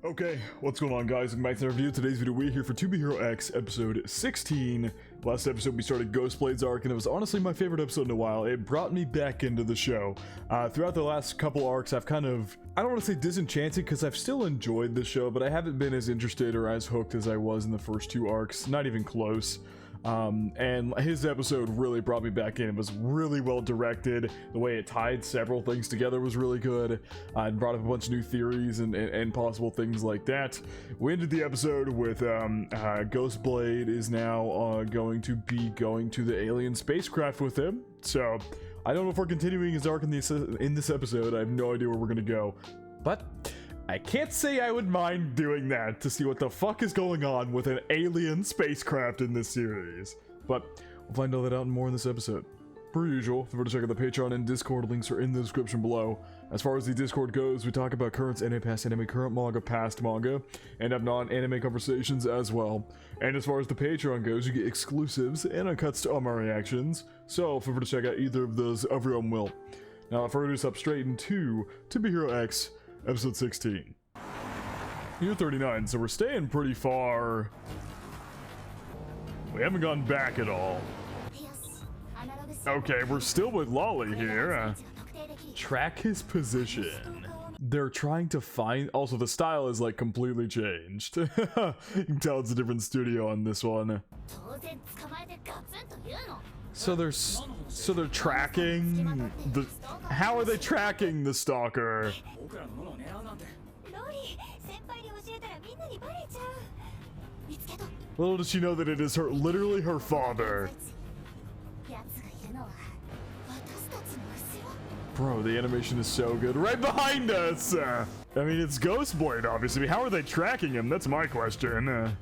Okay, what's going on guys? Welcome back to the review. Today's video, we're here for To Be Hero X episode 16. Last episode we started Ghostblade's arc and it was honestly my favorite episode in a while. It brought me back into the show. Throughout the last couple arcs I've kind of, I don't want to say disenchanted because I've still enjoyed the show, but I haven't been as interested or as hooked as I was in the first two arcs. Not even close. And his episode really brought me back in. It was really well directed. The way it tied several things together was really good. It brought up a bunch of new theories and possible things like that. We ended the episode with Ghostblade is now going to be going to the alien spacecraft with him. So I don't know if we're continuing his arc in this episode. I have no idea where we're gonna go, but I can't say I would mind doing that to see what the fuck is going on with an alien spacecraft in this series. But we'll find all that out and more in this episode. Per usual, if you want to check out the Patreon and Discord, links are in the description below. As far as the Discord goes, we talk about current anime, past anime, current manga, past manga, and have non-anime conversations as well. And as far as the Patreon goes, you get exclusives and uncuts to all my reactions. So if you want to check out either of those, everyone will. Now, if we're going to step straight into To Be Hero X episode 16. Year 39, so we're staying pretty far. We haven't gone back at all. Okay, we're still with Lolly here. Track his position. They're trying to find... Also, the style is like completely changed. You can tell it's a different studio on this one. So they're tracking the... How are they tracking the stalker? Little does she know that it is her, literally her father. Bro, the animation is so good. Right behind us! I mean, it's Ghostblade, obviously. How are they tracking him? That's my question.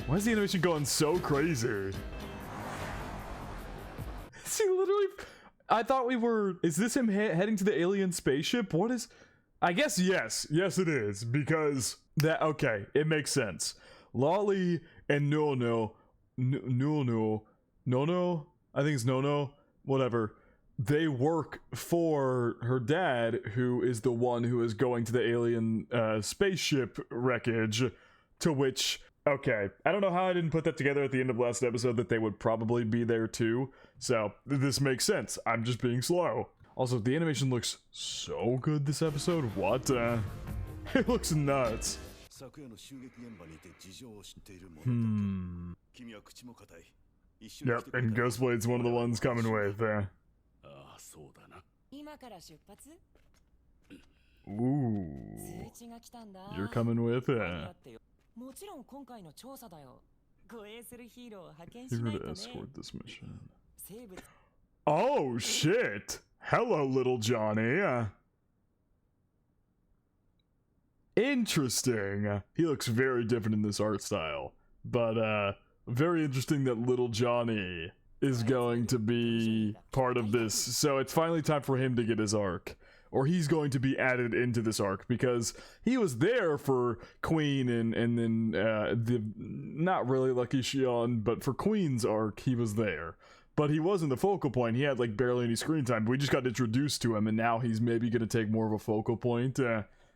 Why is the animation going so crazy? Is he literally... I thought we were... Is this him heading to the alien spaceship? What is... I guess yes. Yes, it is. Because that... Okay, it makes sense. Lolly and Nono... Nono? I think it's Nono. Whatever. They work for her dad, who is the one who is going to the alien spaceship wreckage, to which... Okay, I don't know how I didn't put that together at the end of last episode that they would probably be there too, so this makes sense. I'm just being slow. Also, the animation looks so good this episode. What? It looks nuts. Yep, and Ghostblade's one of the ones coming with. Ooh. You're coming with You're to escort this mission. Oh shit! Hello, little Johnny. Interesting. He looks very different in this art style, but very interesting that little Johnny is going to be part of this. So it's finally time for him to get his arc. Or he's going to be added into this arc, because he was there for Queen and then the not really Lucky Shion, but for Queen's arc he was there. But he wasn't the focal point. He had like barely any screen time. We just got introduced to him, and now he's maybe going to take more of a focal point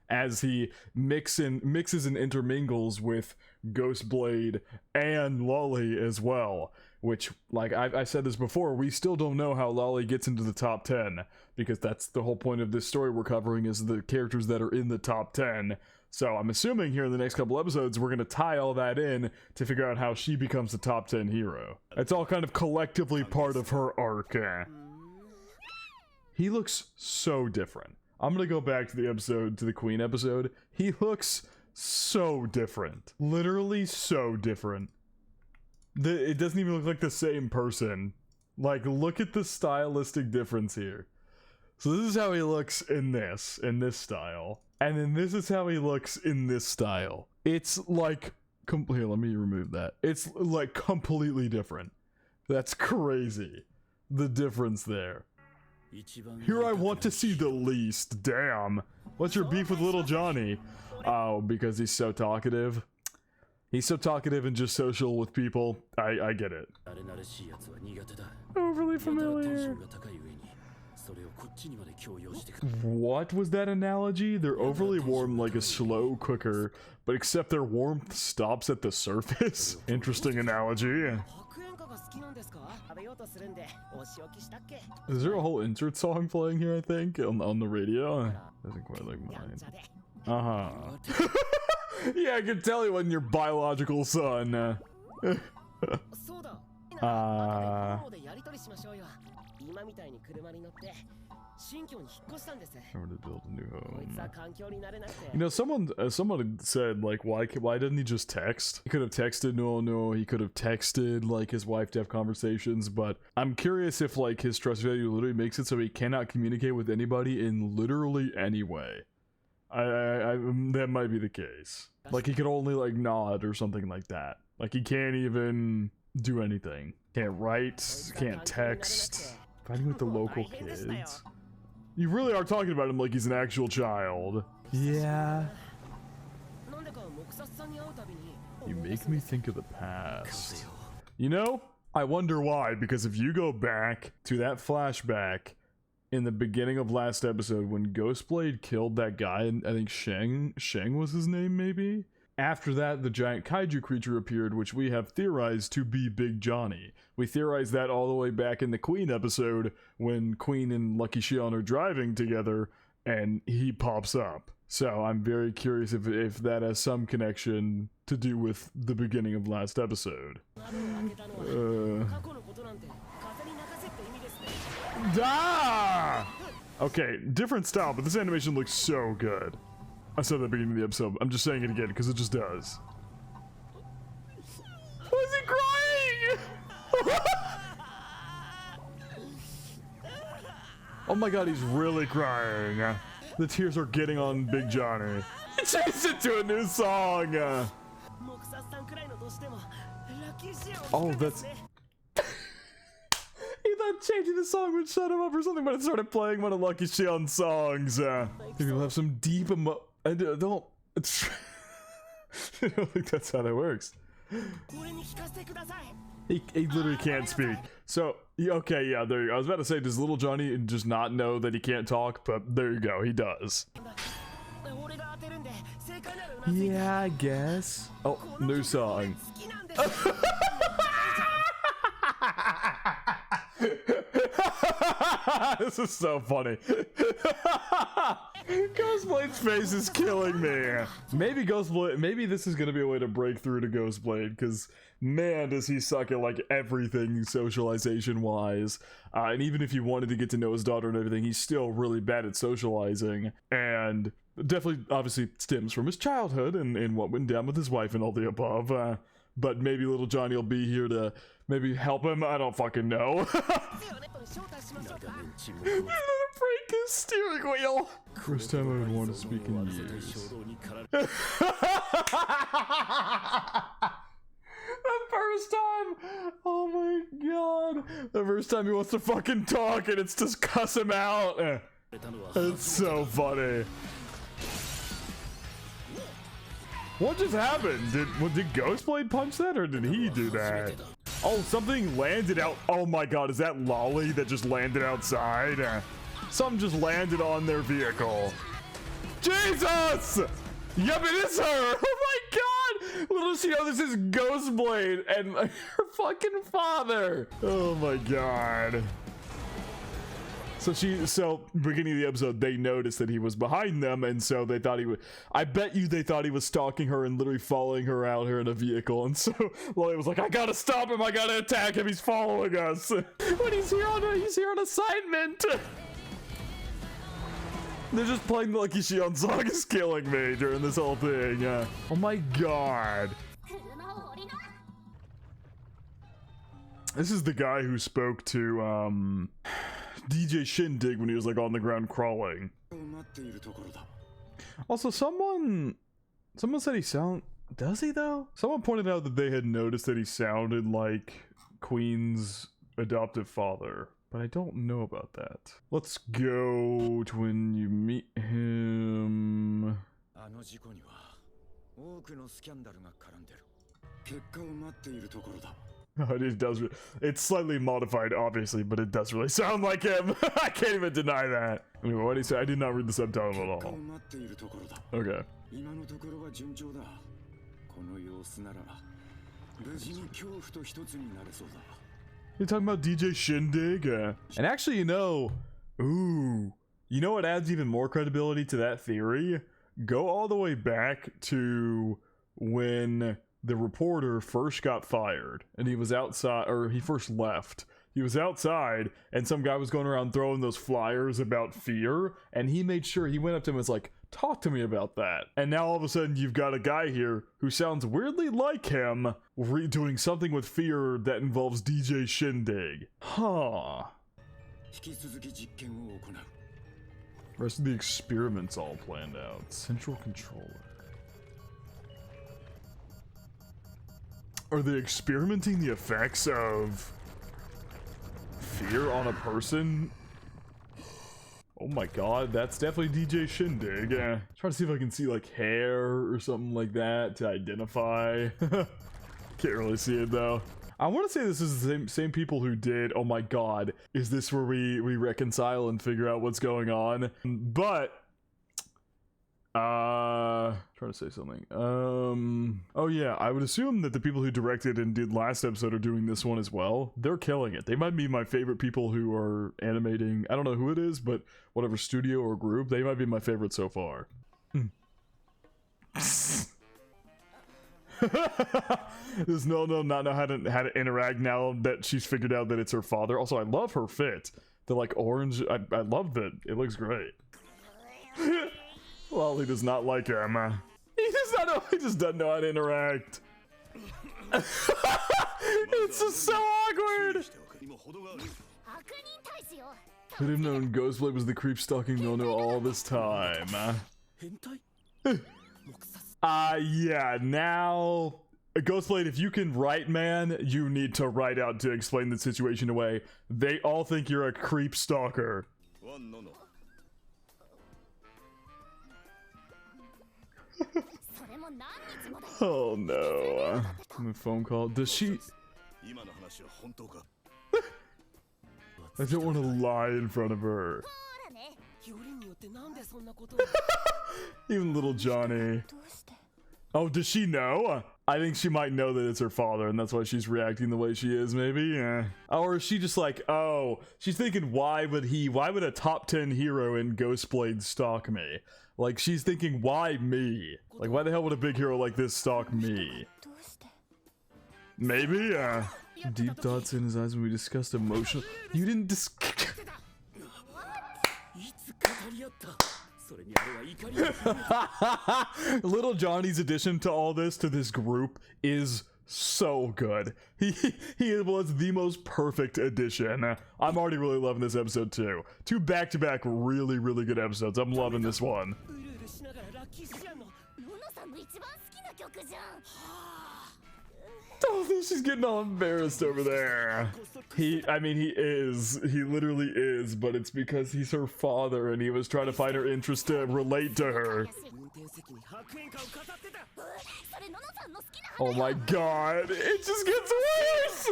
as he mixes and intermingles with Ghostblade and Lolly as well. Which, like I said this before, we still don't know how Lolly gets into the top 10, because that's the whole point of this story we're covering, is the characters that are in the top 10. So I'm assuming here in the next couple episodes we're going to tie all that in to figure out how she becomes the top 10 hero. It's all kind of collectively part of her arc. He looks so different. I'm going to go back to the episode, to the Queen episode. He looks so different. Literally so different. It doesn't even look like the same person. Like, look at the stylistic difference here. So this is how he looks in this style. And then this is how he looks in this style. It's like... Here, let me remove that. It's like completely different. That's crazy. The difference there. Here I want to see the least. Damn. What's your beef with little Johnny? Oh, because he's so talkative. He's so talkative and just social with people. I get it. Overly familiar. What was that analogy? They're overly warm like a slow cooker, but except their warmth stops at the surface? Interesting analogy. Is there a whole insert song playing here, I think, on the radio? Doesn't quite like mine. Uh-huh. Yeah, I can tell he wasn't your biological son. Or to build a new home. You know, someone said, like, why didn't he just text? He could have texted, no, he could have texted, like, his wife to have conversations, but I'm curious if, like, his trust value literally makes it so he cannot communicate with anybody in literally any way. That might be the case. Like, he could only, like, nod or something like that. Like, he can't even do anything. Can't write, can't text. Fighting with the local kids. You really are talking about him like he's an actual child. Yeah. You make me think of the past. You know, I wonder why, because if you go back to that flashback in the beginning of last episode when Ghostblade killed that guy, and I think Sheng was his name, maybe? After that, the giant kaiju creature appeared, which we have theorized to be Big Johnny. We theorized that all the way back in the Queen episode when Queen and Lucky Shion are driving together and he pops up. So I'm very curious if that has some connection to do with the beginning of last episode. Okay, different style, but this animation looks so good. I said that at the beginning of the episode. I'm just saying it again because it just does. Why is he crying? Oh my god, he's really crying. The tears are getting on Big Johnny. He changed it to a new song. Oh, that's... He thought changing the song would shut him up or something, but it started playing one of Lucky Shion's songs. Maybe we'll have some deep I don't think that's how that works. He literally can't speak. So, okay, yeah, there you go. I was about to say, does little Johnny just not know that he can't talk? But there you go, he does. Yeah, I guess. Oh, new song. This is so funny. Ghostblade's face is killing me. Maybe this is gonna be a way to break through to Ghostblade, because man, does he suck at like everything socialization wise. And even if he wanted to get to know his daughter and everything, he's still really bad at socializing. And definitely, obviously, stems from his childhood and what went down with his wife and all the above. But maybe little Johnny will be here to maybe help him. I don't fucking know. Break his steering wheel. First time I would want to speak in years. The first time! Oh my god! The first time he wants to fucking talk and it's just cuss him out. It's so funny. What just happened? Did Ghostblade punch that or did he do that? Oh, something landed out. Oh my god, is that Lolly that just landed outside? Something just landed on their vehicle. Jesus! Yep, it is her! Oh my god! Little does she know this is Ghostblade and her fucking father! Oh my god. So beginning of the episode, they noticed that he was behind them, and so they thought he would. I bet you they thought he was stalking her and literally following her out here in a vehicle. And so Lolly was like, "I gotta stop him! I gotta attack him! He's following us!" When he's here on assignment. They're just playing the Lucky Shion song is killing me during this whole thing. Oh my god. This is the guy who spoke to DJ Shindig when he was like on the ground crawling. Also, someone said he does he though? Someone pointed out that they had noticed that he sounded like Queen's adoptive father, but I don't know about that. Let's go to when you meet him. Oh, it does. It's slightly modified, obviously, but it does really sound like him. I can't even deny that. Anyway, what did he say? I did not read the subtitle at all. Okay. You're talking about DJ Shindig? And actually, you know what adds even more credibility to that theory? Go all the way back to when the reporter first got fired and he was outside, or he first left. He was outside and some guy was going around throwing those flyers about fear, and he made sure he went up to him and was like, talk to me about that. And now all of a sudden you've got a guy here who sounds weirdly like him doing something with fear that involves DJ Shindig. Huh. Rest of the experiments all planned out. Central controller. Are they experimenting the effects of fear on a person? Oh my god, that's definitely DJ Shindig. Try to see if I can see like hair or something like that to identify. Can't really see it though. I want to say this is the same people who did, oh my god, is this where we reconcile and figure out what's going on? But trying to say something. Oh yeah, I would assume that the people who directed and did last episode are doing this one as well. They're killing it. They might be my favorite people who are animating. I don't know who it is, but whatever studio or group, they might be my favorite so far. Does no not know how to interact now that she's figured out that it's her father? Also, I love her fit. The like orange, I love that. It looks great. Well, he does not like him. He does not know. He just doesn't know how to interact. It's just so awkward. Could have known Ghostblade was the creep stalking Nono all this time. Yeah, now Ghostblade, if you can write, man, you need to write out to explain the situation away. They all think you're a creep stalker. Oh no. Phone call. Does she? I don't want to lie in front of her. Even little Johnny. Oh, does she know? I think she might know that it's her father, and that's why she's reacting the way she is, maybe? Yeah. Or is she just like, oh, she's thinking, why would a top 10 hero in Ghostblade stalk me? Like, she's thinking, why me? Like, why the hell would a big hero like this stalk me? Maybe, deep thoughts in his eyes when we discussed emotional. You didn't Little Johnny's addition to all this, to this group, is so good. He was the most perfect addition. I'm already really loving this episode too. Two back-to-back really good episodes. I'm loving this one. Oh, she's getting all embarrassed over there. He literally is, but it's because he's her father and he was trying to find her interest to relate to her. Oh my god, it just gets worse!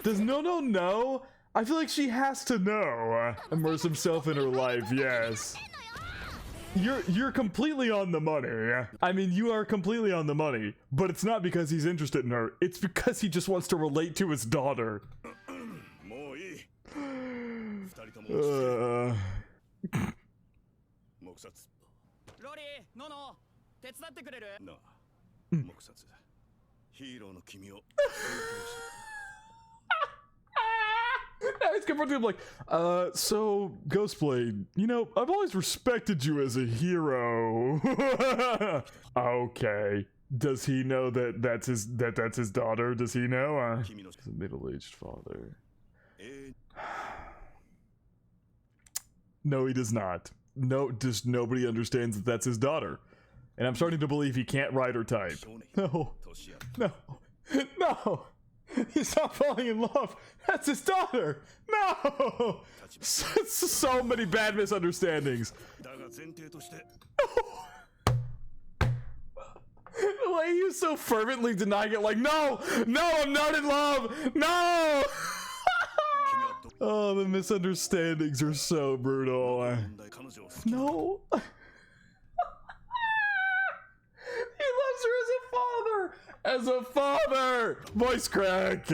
Does Nono know? I feel like she has to know. Immerse himself in her life, yes. You're completely on the money. I mean, you are completely on the money, but it's not because he's interested in her. It's because he just wants to relate to his daughter. He's confronting him like, so Ghostblade, you know, I've always respected you as a hero. Okay. Does he know that that's his daughter? Does he know? He's a middle-aged father. No, he does not. No, just nobody understands that that's his daughter. And I'm starting to believe he can't write or type. No. He's not falling in love. That's his daughter. No. So many bad misunderstandings. The way he was so fervently denying it, like, no, I'm not in love, no. Oh, the misunderstandings are so brutal. No. He loves her as a father. Voice crack.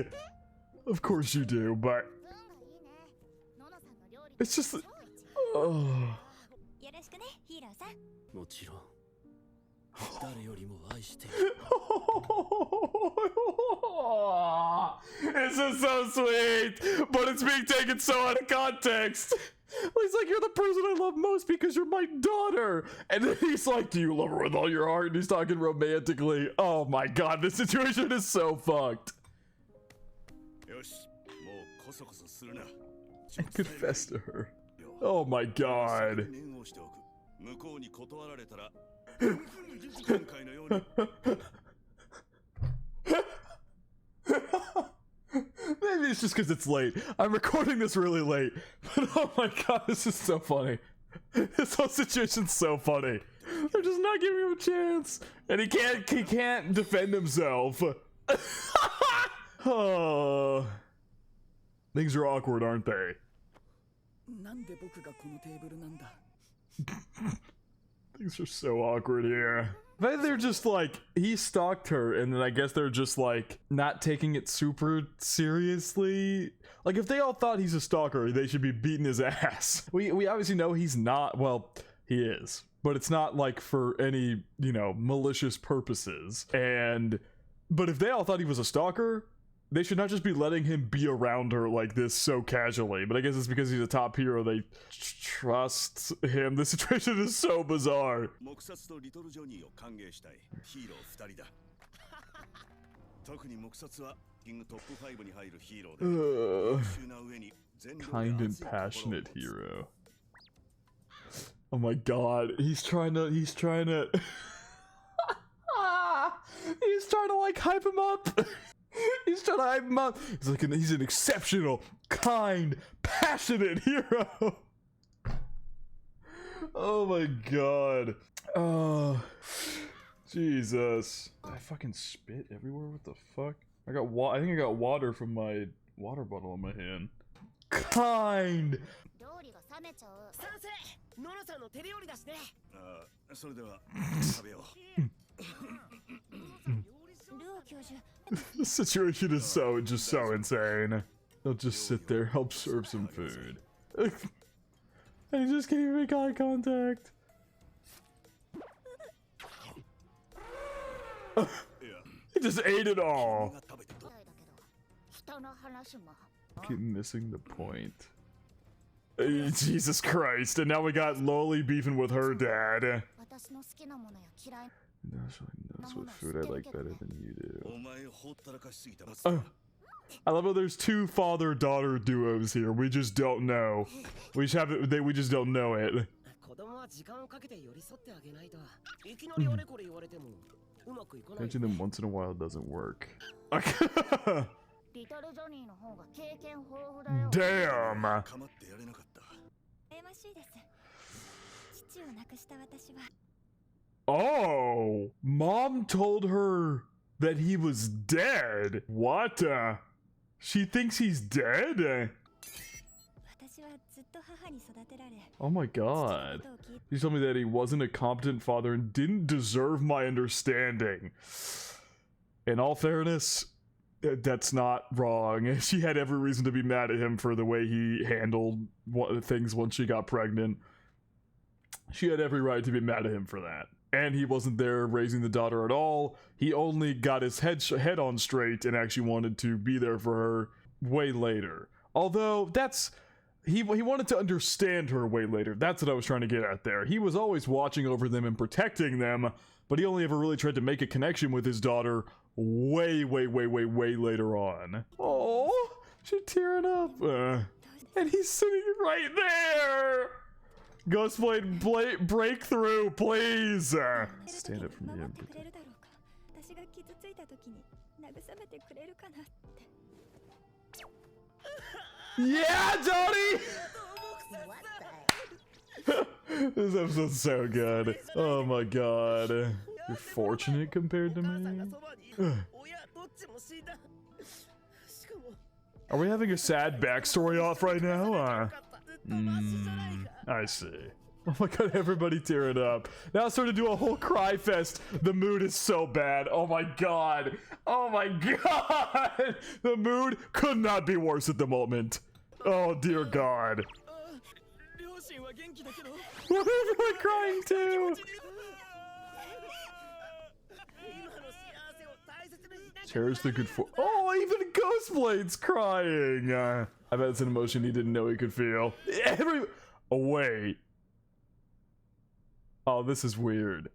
Of course you do, but it's just, oh. This is so sweet, but it's being taken so out of context. He's like, you're the person I love most because you're my daughter. And then he's like, do you love her with all your heart? And he's talking romantically. Oh my god, this situation is so fucked. And confess to her. Oh my god. Maybe it's just because it's late. I'm recording this really late. But oh my god, this is so funny. This whole situation's so funny. They're just not giving him a chance. And he can't defend himself. Oh. Things are awkward, aren't they? Things are so awkward here. Maybe they're just like, he stalked her, and then I guess they're just like not taking it super seriously. Like if they all thought he's a stalker, they should be beating his ass. We obviously know he's not. Well, he is, but it's not like for any, you know, malicious purposes. But if they all thought he was a stalker, they should not just be letting him be around her like this so casually. But I guess it's because he's a top hero, they trust him. The situation is so bizarre. Kind and passionate hero. Oh my god, he's trying to he's trying to like hype him up. He's trying to hype him up. He's like, he's an exceptional, kind, passionate hero. Oh my god. Oh, Jesus. Did I fucking spit everywhere? What the fuck? I think I got water from my water bottle in my hand. Kind. This situation is just so insane. They'll just sit there, help serve some food. And he just can't even make eye contact. He just ate it all. Keep missing the point. Jesus Christ, and now we got Loli beefing with her dad. Knows what food I like better than you do. I love how there's two father-daughter duos here. We just don't know. We just don't know it. Mention them once in a while doesn't work. Damn. Oh, mom told her that he was dead. What? She thinks he's dead? Oh my god. She told me that he wasn't a competent father and didn't deserve my understanding. In all fairness, that's not wrong. She had every reason to be mad at him for the way he handled things once she got pregnant. She had every right to be mad at him for that. And he wasn't there raising the daughter at all. He only got his head on straight and actually wanted to be there for her way later. Although he wanted to understand her way later. That's what I was trying to get at there. He was always watching over them and protecting them, but he only ever really tried to make a connection with his daughter way later on. Oh, she's tearing up. And he's sitting right there. Ghostblade breakthrough, please! Stand up from the Yeah, Johnny! This episode's so good. Oh my god. You're fortunate compared to me? Are we having a sad backstory off right now? I see. Oh my god, everybody tear it up. Now it's starting to do a whole cry fest. The mood is so bad. Oh my god. Oh my god. The mood could not be worse at the moment. Oh dear god. Why is everyone crying too? Cherish the good fortune. Oh, even Ghostblade's crying. I bet it's an emotion he didn't know he could feel. Oh, wait. Oh, this is weird.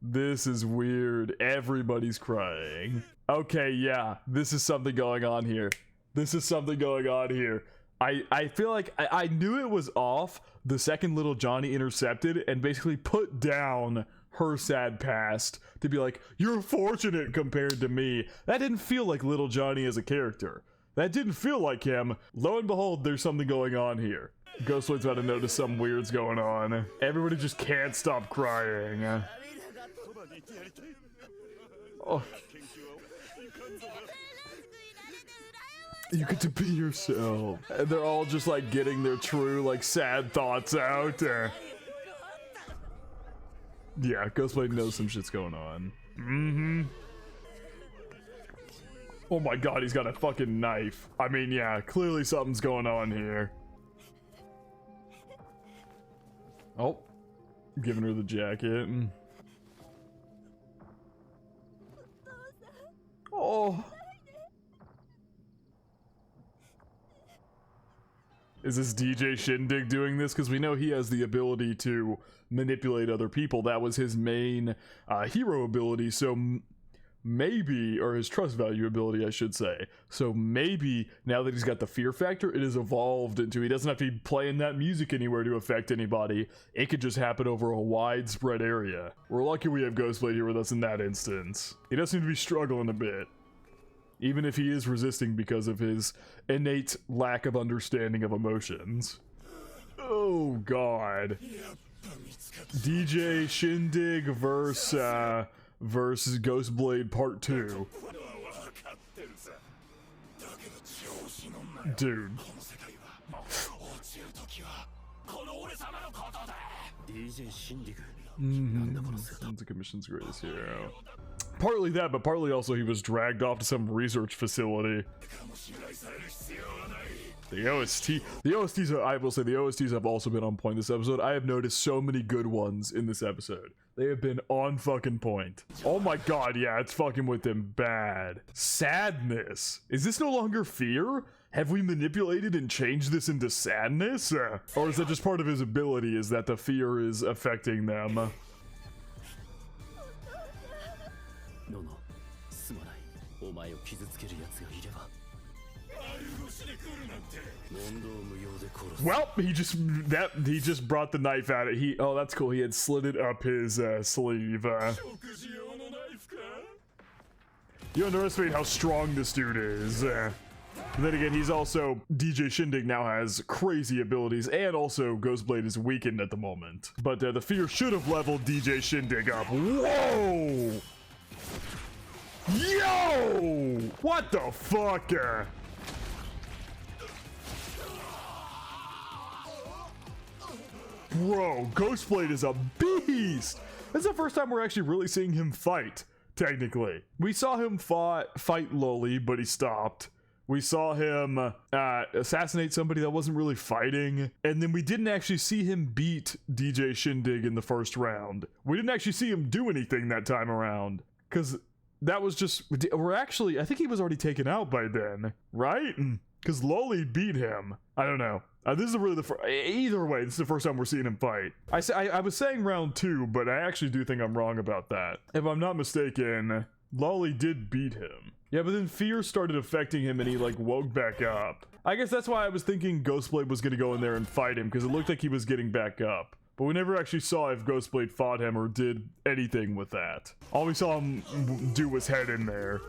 This is weird. Everybody's crying. Okay, yeah. This is something going on here. This is something going on here. I feel like I knew it was off the second little Johnny intercepted and basically put down her sad past to be like, you're fortunate compared to me. That didn't feel like little Johnny as a character. That didn't feel like him. Lo and behold, there's something going on here. Ghostblade's about to notice some weird's going on. Everybody just can't stop crying. Oh. You get to be yourself. And they're all just like getting their true like sad thoughts out. Yeah, Ghostblade knows some shit's going on. Oh my god, he's got a fucking knife. I mean, yeah, clearly something's going on here. Oh, giving her the jacket. Oh. Is this DJ Shindig doing this? Because we know he has the ability to manipulate other people. That was his main hero ability. So maybe, or his trust value ability, I should say. So maybe now that he's got the fear factor, it has evolved into he doesn't have to be playing that music anywhere to affect anybody. It could just happen over a widespread area. We're lucky we have Ghostblade here with us in that instance. He does seem to be struggling a bit. Even if he is resisting because of his innate lack of understanding of emotions. Oh god. DJ Shindig versus Ghostblade Part 2. Dude. The commission's greatest hero. Partly that, but partly also he was dragged off to some research facility. The OSTs, I will say the OSTs have also been on point this episode. I have noticed so many good ones in this episode. They have been on fucking point. Oh my god, yeah, it's fucking with them bad. Sadness. Is this no longer fear? Have we manipulated and changed this into sadness? Or is that just part of his ability, is that the fear is affecting them? Well, he just brought the knife out. Oh, that's cool. He had slid it up his sleeve. You underestimate how strong this dude is. Then again, he's also DJ Shindig now has crazy abilities, and also Ghostblade is weakened at the moment. But the fear should have leveled DJ Shindig up. Whoa! Yo! What the fuck? Bro, Ghostblade is a beast! This is the first time we're actually really seeing him fight, technically. We saw him fight Loli, but he stopped. We saw him assassinate somebody that wasn't really fighting. And then we didn't actually see him beat DJ Shindig in the first round. We didn't actually see him do anything that time around. Because that was just... I think he was already taken out by then, right? Because Loli beat him. I don't know. This is really either way, this is the first time we're seeing him fight. I was saying round 2, but I actually do think I'm wrong about that. If I'm not mistaken, Loli did beat him. Yeah, but then fear started affecting him and he like woke back up. I guess that's why I was thinking Ghostblade was gonna go in there and fight him, because it looked like he was getting back up. But we never actually saw if Ghostblade fought him or did anything with that. All we saw him do was head in there.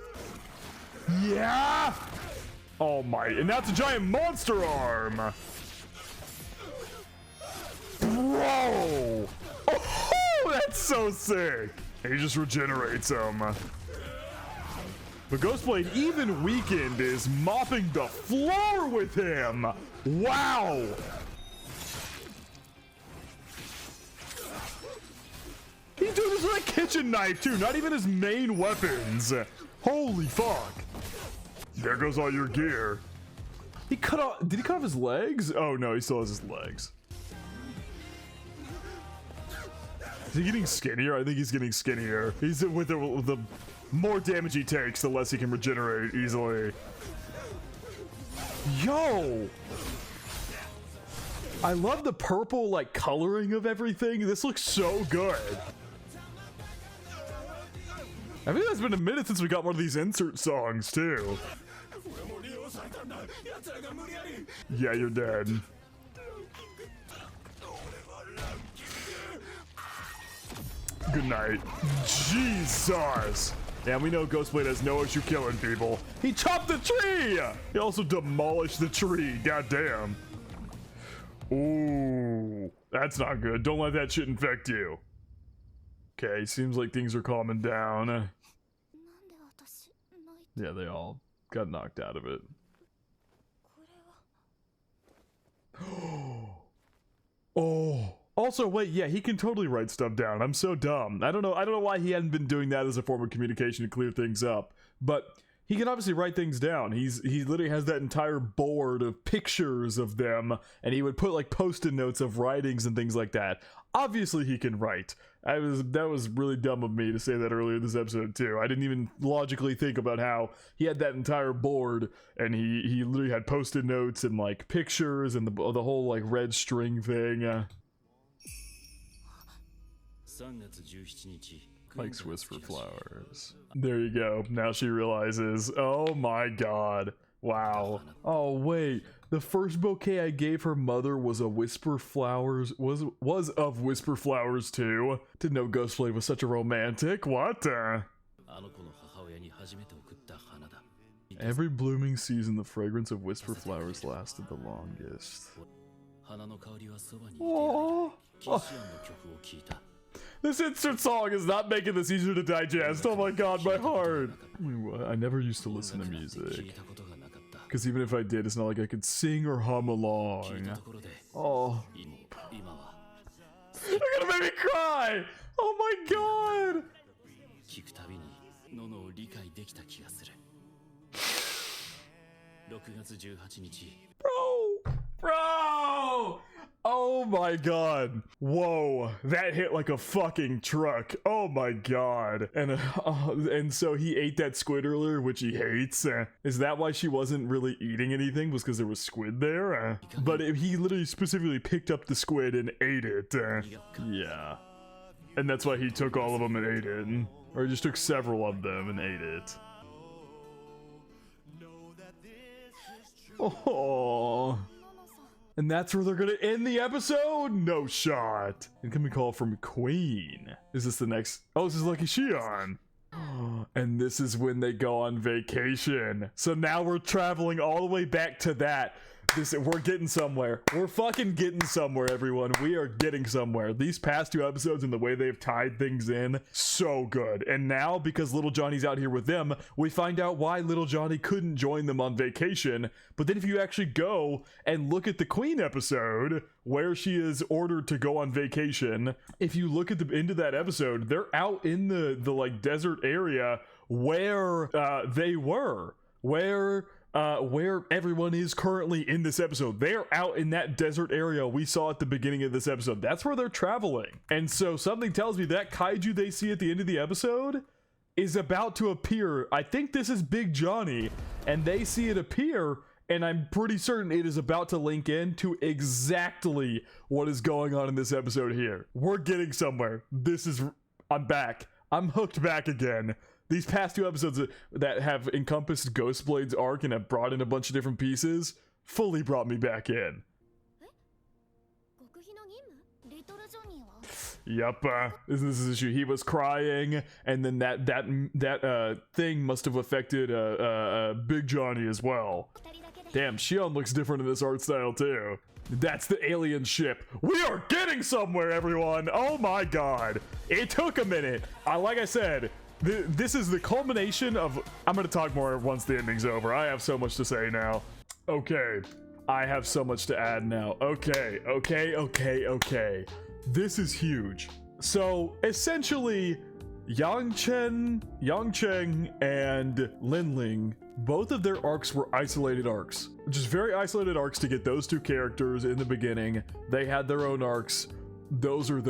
Yeah! Oh my, and that's a giant monster arm! Bro! Oh, that's so sick! He just regenerates them. But Ghostblade, even weakened, is mopping the floor with him. Wow. He's doing this with a kitchen knife too, not even his main weapons. Holy fuck. There goes all your gear. He cut off, did he cut off his legs? Oh no, he still has his legs. Is he getting skinnier? I think he's getting skinnier. He's with the more damage he takes, the less he can regenerate easily. Yo! I love the purple like coloring of everything. This looks so good. I think it's been a minute since we got one of these insert songs too. Yeah, you're dead. Good night. Jesus. Yeah, we know Ghostblade has no issue killing people. He chopped the tree! He also demolished the tree. Goddamn. Ooh, that's not good. Don't let that shit infect you. Okay, seems like things are calming down. Yeah, they all got knocked out of it. Oh. Also, wait, yeah, he can totally write stuff down. I'm so dumb. I don't know why he hadn't been doing that as a form of communication to clear things up. But he can obviously write things down. He literally has that entire board of pictures of them, and he would put like post-it notes of writings and things like that. Obviously he can write. That was really dumb of me to say that earlier this episode too. I didn't even logically think about how he had that entire board, and he literally had post-it notes and like pictures and the whole like red string thing. Likes whisper flowers. There you go. Now she realizes. Oh my god. Wow. Oh wait. The first bouquet I gave her mother was a whisper flowers. Was of whisper flowers too. Didn't know Ghostblade was such a romantic. What? Every blooming season, the fragrance of whisper flowers lasted the longest. Oh. This insert song is not making this easier to digest. Oh my god, my heart. I never used to listen to music. Because even if I did, it's not like I could sing or hum along. Oh. You're gonna make me cry! Oh my god! Bro! Oh my god. Whoa. That hit like a fucking truck. Oh my god. And so he ate that squid earlier, which he hates. Is that why she wasn't really eating anything? Was because there was squid there? But he literally specifically picked up the squid and ate it. Yeah. And that's why he took all of them and ate it. Or he just took several of them and ate it. Oh. And that's where they're gonna end the episode? No shot. Incoming call from Queen. Is this the next? Oh, this is Lucky Shion. And this is when they go on vacation. So now we're traveling all the way back to that. We're getting somewhere. We're fucking getting somewhere, everyone. We are getting somewhere. These past two episodes and the way they've tied things in, so good. And now, because Little Johnny's out here with them, we find out why Little Johnny couldn't join them on vacation. But then if you actually go and look at the Queen episode, where she is ordered to go on vacation, if you look at the end of that episode, they're out in the like desert area where they were. Where everyone is currently in this episode. They're out in that desert area we saw at the beginning of this episode. That's where they're traveling. And so something tells me that kaiju they see at the end of the episode is about to appear. I think this is Big Johnny, and they see it appear, and I'm pretty certain it is about to link in to exactly what is going on in this episode here. We're getting somewhere. I'm back. I'm hooked back again. These past two episodes that have encompassed Ghostblade's arc and have brought in a bunch of different pieces fully brought me back in. Yup, this is his issue. He was crying, and then that thing must have affected Big Johnny as well. Damn, Shion looks different in this art style too. That's the alien ship. We are getting somewhere, everyone. Oh my god. It took a minute. Like I said, this is the culmination of... I'm going to talk more once the ending's over. I have so much to say now. Okay. I have so much to add now. Okay. This is huge. So, essentially, Yangcheng and Linling, both of their arcs were isolated arcs. Just very isolated arcs to get those two characters in the beginning. They had their own arcs. Those are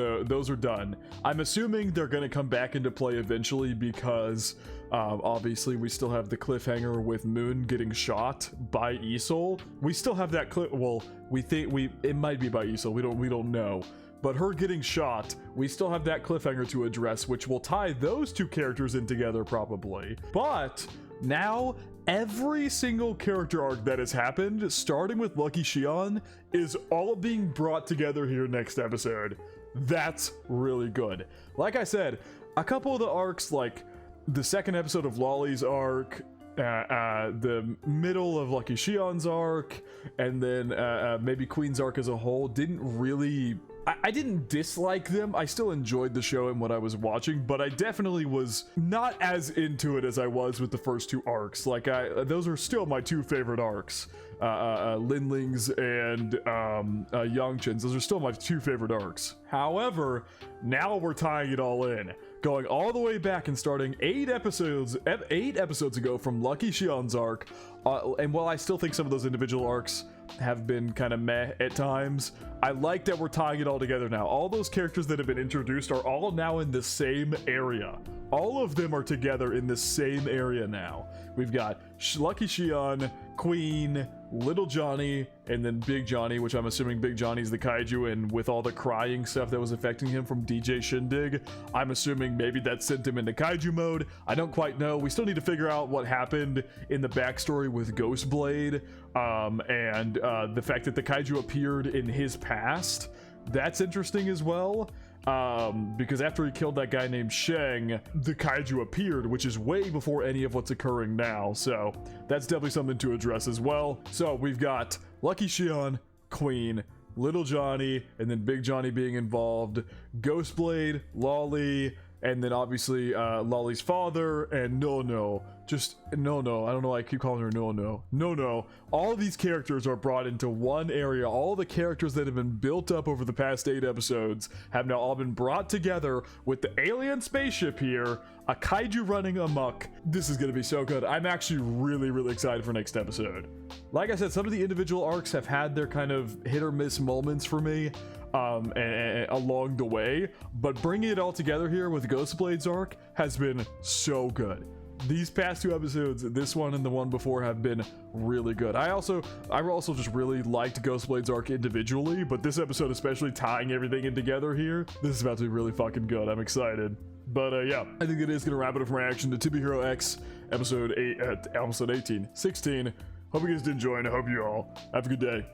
done. I'm assuming they're going to come back into play eventually because obviously we still have the cliffhanger with Moon getting shot by Isol. We still have that well, it might be by Isol. We don't know. But her getting shot, we still have that cliffhanger to address, which will tie those two characters in together probably. But now every single character arc that has happened, starting with Lucky Xion, is all being brought together here next episode. That's really good. Like I said, a couple of the arcs, like the second episode of Lolly's arc, the middle of Lucky Xion's arc, and then maybe Queen's arc as a whole, didn't really... I didn't dislike them. I still enjoyed the show and what I was watching, but I definitely was not as into it as I was with the first two arcs. Like, those are still my two favorite arcs. Linling's and Yangchen's. Those are still my two favorite arcs. However, now we're tying it all in. Going all the way back and starting 8 episodes ago from Lucky Xion's arc. And while I still think some of those individual arcs have been kind of meh at times, I like that we're tying it all together now. All those characters that have been introduced are all now in the same area. All of them are together in the same area now. We've got Lucky Xion, Queen, Little Johnny, and then Big Johnny, which I'm assuming Big Johnny's the kaiju, and with all the crying stuff that was affecting him from DJ Shindig, I'm assuming maybe that sent him into kaiju mode. I don't quite know. We still need to figure out what happened in the backstory with Ghostblade, and the fact that the kaiju appeared in his past. That's interesting as well. Because after he killed that guy named Sheng, the kaiju appeared, which is way before any of what's occurring now. So that's definitely something to address as well. So we've got Lucky Xion, Queen, Little Johnny, and then Big Johnny being involved, Ghostblade, Lolly, and then obviously Lolly's father, and No. Just No. I don't know why I keep calling her No. All these characters are brought into one area. All the characters that have been built up over the past 8 episodes have now all been brought together with the alien spaceship here, a kaiju running amok. This is going to be so good. I'm actually really excited for next episode. Like I said, some of the individual arcs have had their kind of hit or miss moments for me along the way, but bringing it all together here with Ghostblade's arc has been so good. These past 2 episodes, this one and the one before, have been really good. I also just really liked Ghostblade's arc individually, but this episode especially, tying everything in together here, this is about to be really fucking good. I'm excited. But yeah, I think it is gonna wrap it up from reaction to To Be Hero X episode 16. Hope you guys did enjoy, and I hope you all have a good day.